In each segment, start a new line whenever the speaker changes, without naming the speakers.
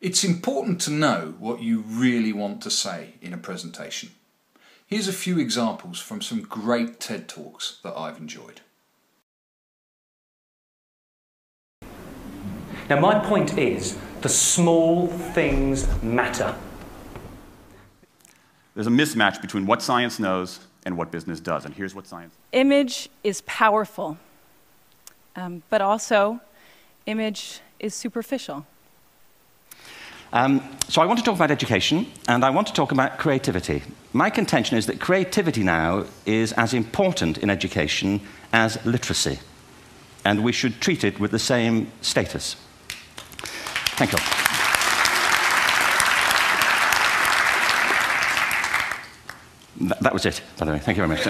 It's important to know what you really want to say in a presentation. Here's a few examples from some great TED Talks that I've enjoyed.
Now my point is, the small things matter.
There's a mismatch between what science knows and what business does, and here's what science...
Image is powerful, but also image is superficial.
So I want to talk about education, and I want to talk about creativity. My contention is that creativity now is as important in education as literacy, and we should treat it with the same status. Thank you. That was it, by the way. Thank you very much.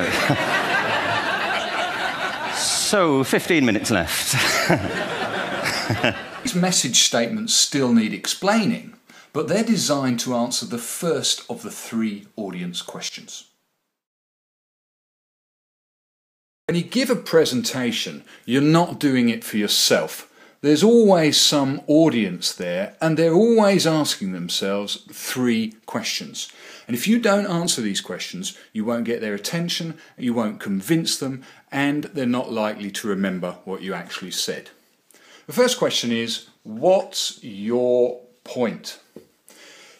So, 15 minutes left.
These message statements still need explaining, but they're designed to answer the first of the 3 audience questions. When you give a presentation, you're not doing it for yourself. There's always some audience there, and they're always asking themselves 3 questions. And if you don't answer these questions, you won't get their attention, you won't convince them, and they're not likely to remember what you actually said. The first question is, what's your point?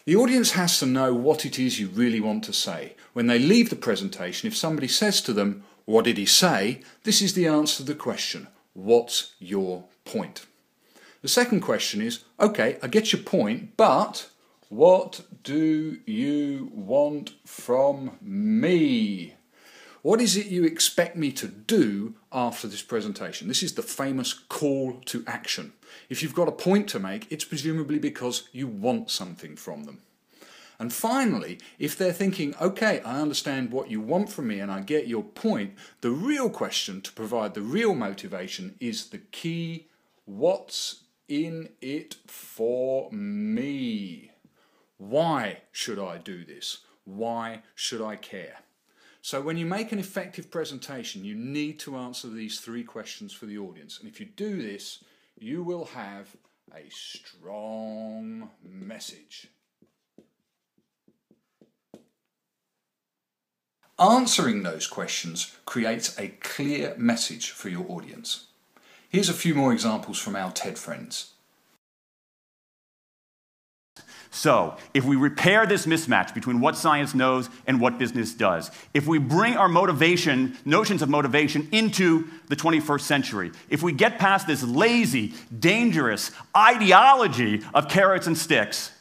The audience has to know what it is you really want to say. When they leave the presentation, if somebody says to them, "What did he say?" this is the answer to the question, what's your point? The second question is, okay, I get your point, but what do you want from me? What is it you expect me to do after this presentation? This is the famous call to action. If you've got a point to make, it's presumably because you want something from them. And finally, if they're thinking, okay, I understand what you want from me and I get your point, the real question to provide the real motivation is the key, what's in it for me? Why should I do this? Why should I care? So when you make an effective presentation, you need to answer these 3 questions for the audience. And if you do this, you will have a strong message. Answering those questions creates a clear message for your audience. Here's a few more examples from our TED friends.
So, if we repair this mismatch between what science knows and what business does, if we bring our motivation, notions of motivation into the 21st century, if we get past this lazy, dangerous ideology of carrots and sticks,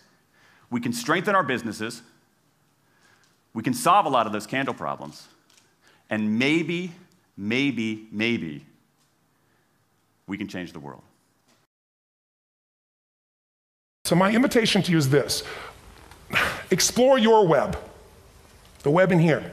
we can strengthen our businesses, we can solve a lot of those candle problems, and maybe we can change the world.
So my invitation to you is this. Explore your web, the web in here.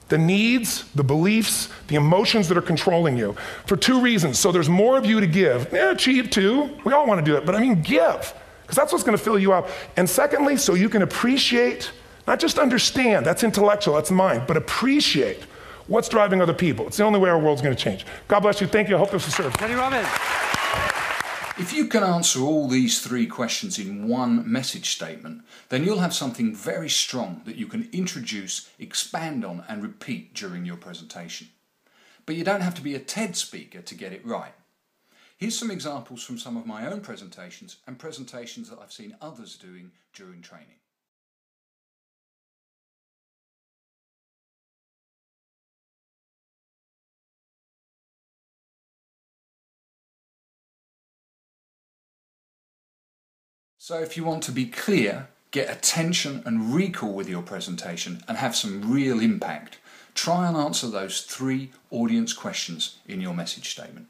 The needs, the beliefs, the emotions that are controlling you. For 2 reasons. So there's more of you to give. Achieve too. We all want to do it, but I mean give. Because that's what's going to fill you up. And secondly, so you can appreciate, not just understand, that's intellectual, that's mind, but appreciate what's driving other people. It's the only way our world's going to change. God bless you. Thank you. I hope this will serve.
Tony Robbins.
If you can answer all these 3 questions in one message statement, then you'll have something very strong that you can introduce, expand on and repeat during your presentation. But you don't have to be a TED speaker to get it right. Here's some examples from some of my own presentations and presentations that I've seen others doing during training. So if you want to be clear, get attention and recall with your presentation and have some real impact, try and answer those 3 audience questions in your message statement.